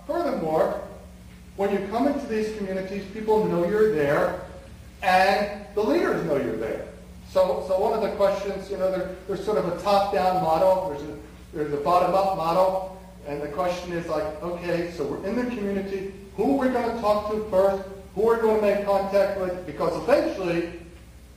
Furthermore, when you come into these communities, people know you're there, and the leaders know you're there. So one of the questions, there's sort of a top-down model, there's a bottom-up model, and the question is like, okay, so we're in the community, who are we going to talk to first, who are we going to make contact with, because eventually,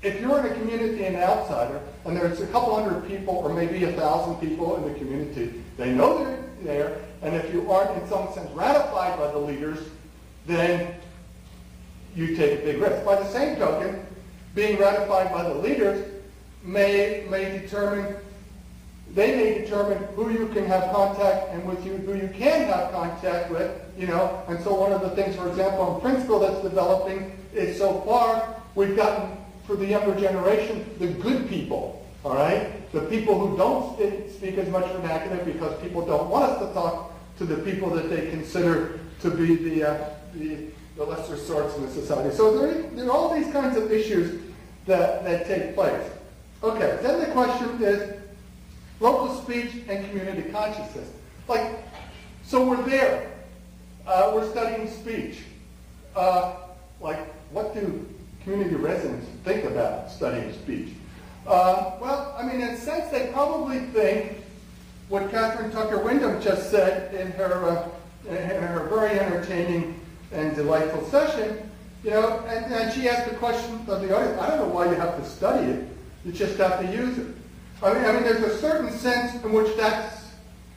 if you're in a community and an outsider, and there's a couple hundred people or maybe 1,000 people in the community, they know they're there, and if you aren't in some sense ratified by the leaders, then you take a big risk. By the same token, being ratified by the leaders may determine who you can have contact and with you who you can have contact with, and so one of the things, for example, in principle that's developing is so far we've gotten, for the younger generation, the good people, all right? The people who don't speak as much vernacular because people don't want us to talk to the people that they consider to be the lesser sorts in the society. So there are all these kinds of issues that take place. Okay, then the question is local speech and community consciousness. So we're there. We're studying speech. What do community residents think about studying speech? In a sense, they probably think what Catherine Tucker Wyndham just said in her very entertaining and delightful session, and she asked the question of the audience, I don't know why you have to study it, you just have to use it. I mean, there's a certain sense in which that's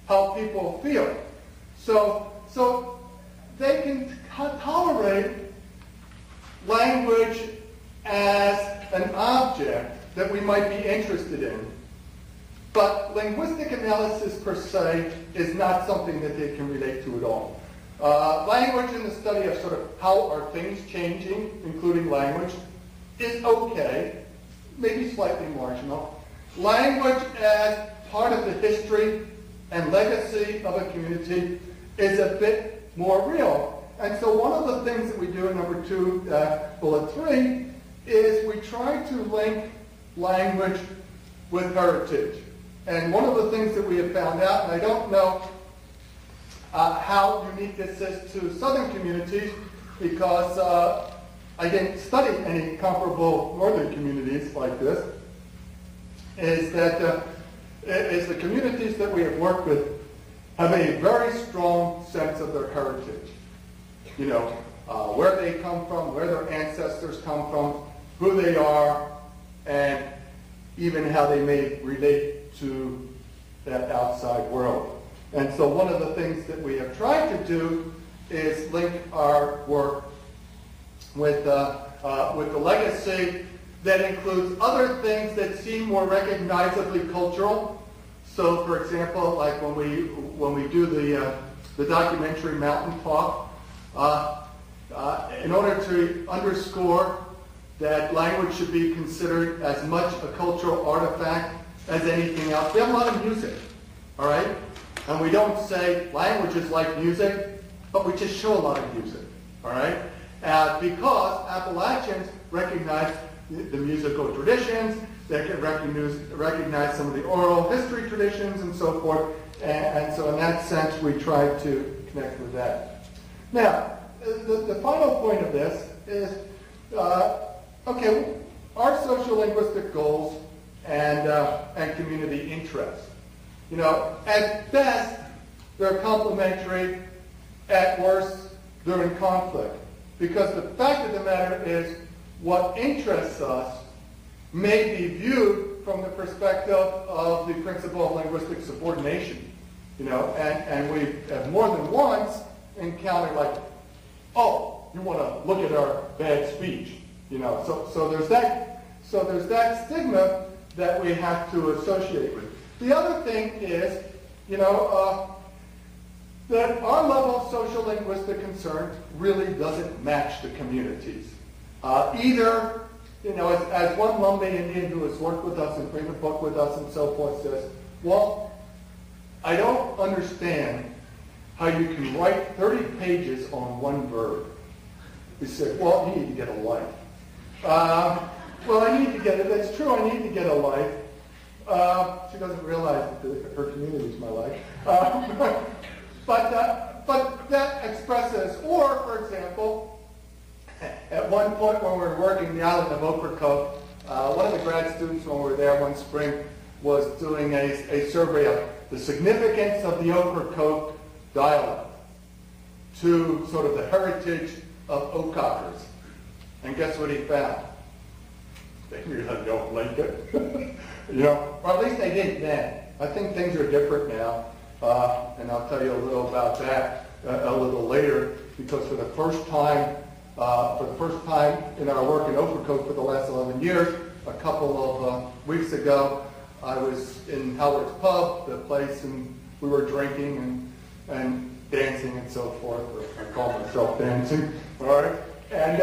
how people feel. So they can tolerate language as an object that we might be interested in. But linguistic analysis per se is not something that they can relate to at all. Language and the study of sort of how are things changing, including language, is okay, maybe slightly marginal. Language as part of the history and legacy of a community is a bit more real. And so one of the things that we do in number 2, bullet 3, is we try to link language with heritage. And one of the things that we have found out, and I don't know how unique this is to southern communities, because I didn't study any comparable northern communities like this, is that the communities that we have worked with have a very strong sense of their heritage. Where they come from, where their ancestors come from, who they are, and even how they may relate to that outside world. And so one of the things that we have tried to do is link our work with the legacy that includes other things that seem more recognizably cultural. So, for example, like when we do the documentary Mountain Talk, in order to underscore that language should be considered as much a cultural artifact as anything else, we have a lot of music, all right? And we don't say language is like music, but we just show a lot of music, all right? Because Appalachians recognize the musical traditions, they can recognize some of the oral history traditions and so forth, and so in that sense we try to connect with that. Now, the final point of this is, okay, our sociolinguistic goals and community interests. At best, they're complementary. At worst, they're in conflict. Because the fact of the matter is, what interests us may be viewed from the perspective of the principle of linguistic subordination. And we have more than once encountered like, oh, you want to look at our bad speech. So there's that stigma that we have to associate with. The other thing is, that our level of sociolinguistic concern really doesn't match the communities. Either, as one Lumbee Indian who has worked with us and written a book with us and so forth says, well, I don't understand how you can write 30 pages on one verb. We said, well, you need to get a life. Well, I need to get it. That's true, I need to get a life. She doesn't realize that her community is my life. But that expresses, or for example, at one point when we were working the island of Ocracoke, one of the grad students when we were there one spring was doing a survey of the significance of the Ocracoke dialect to sort of the heritage of Oakcockers. And guess what he found? They really don't like it. You know, or at least they didn't then. I think things are different now. And I'll tell you a little about that a little later, because for the first time in our work in Ocracoke for the last 11 years, a couple of weeks ago, I was in Howard's Pub, the place, and we were drinking and dancing and so forth. I call myself dancing, all right? And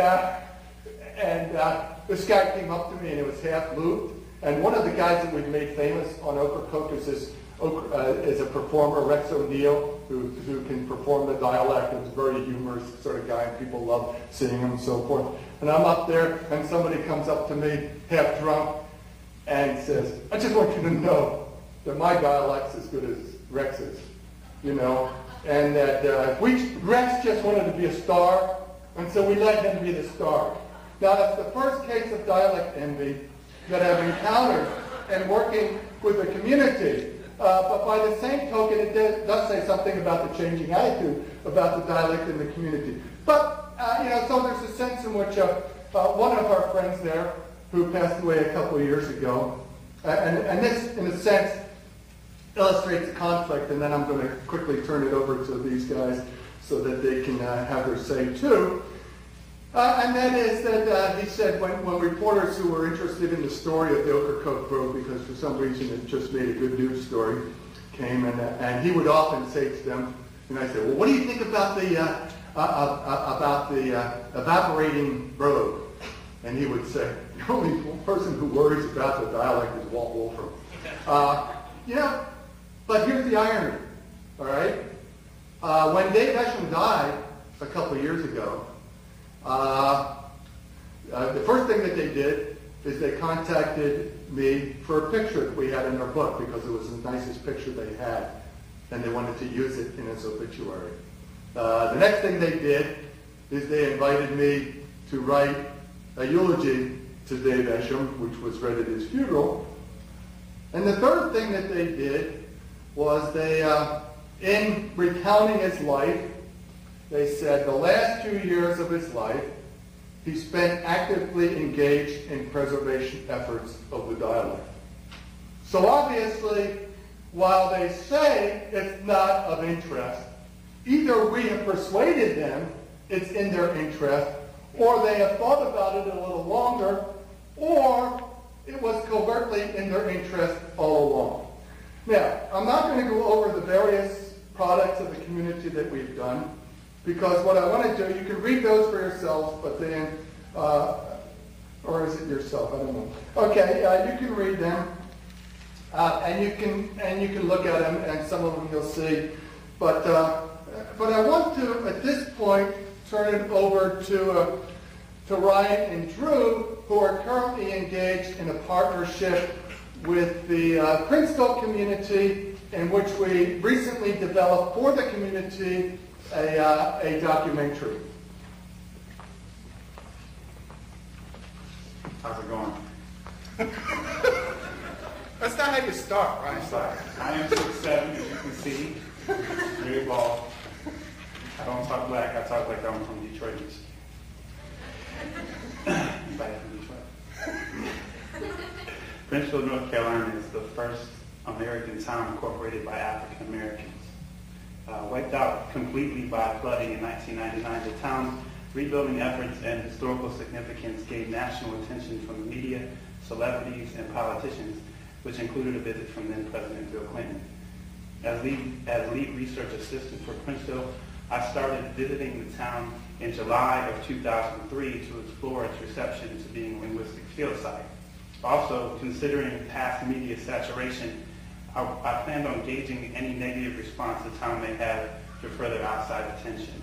this guy came up to me, and it was half looped. And one of the guys that we've made famous on Ocracoke is a performer, Rex O'Neill, who can perform the dialect. He's a very humorous sort of guy, and people love seeing him and so forth. And I'm up there, and somebody comes up to me, half drunk, and says, I just want you to know that my dialect's as good as Rex's, you know, and that Rex just wanted to be a star, and so we let him be the star. Now, that's the first case of dialect envy that I've encountered in working with the community. But by the same token, it does say something about the changing attitude about the dialect in the community. But, you know, so there's a sense in which one of our friends there, who passed away a couple of years ago, and this, in a sense, illustrates the conflict, and then I'm going to quickly turn it over to these guys so that they can have their say too. And that is that he said when reporters who were interested in the story of the Ocracoke Road, because for some reason it just made a good news story, came, and he would often say to them, and I said, well, what do you think about the evaporating road? And he would say, the only person who worries about the dialect is Walt Wolfram. You know, but here's the irony, all right? When Dave Esham died a couple of years ago, the first thing that they did is they contacted me for a picture that we had in our book, because it was the nicest picture they had, and they wanted to use it in his obituary. The next thing they did is they invited me to write a eulogy to Dave Esham, which was read at his funeral. And the third thing that they did was they, in recounting his life, they said the last 2 years of his life, he spent actively engaged in preservation efforts of the dialect. So obviously, while they say it's not of interest, either we have persuaded them it's in their interest, or they have thought about it a little longer, or it was covertly in their interest all along. Now, I'm not going to go over the various products of the community that we've done, because what I want to do, you can read those for yourselves, but then, or is it yourself? I don't know. Okay, you can read them, and you can look at them, and some of them you'll see. But I want to, at this point, turn it over to Ryan and Drew, who are currently engaged in a partnership with the Princeville community, in which we recently developed for the community a documentary. How's it going? That's not how you start, right? I am 6'7", as you can see. Very bald. I don't talk black, I talk like I'm from Detroit, Michigan. Back from Detroit. Princeville, North Carolina is the first American town incorporated by African Americans. Wiped out completely by flooding in 1999, the town's rebuilding efforts and historical significance gained national attention from the media, celebrities, and politicians, which included a visit from then President Bill Clinton. As lead research assistant for Princeville, I started visiting the town in July of 2003 to explore its reception to being a linguistic field site. Also, considering past media saturation, I planned on gauging any negative response the town may have to further outside attention.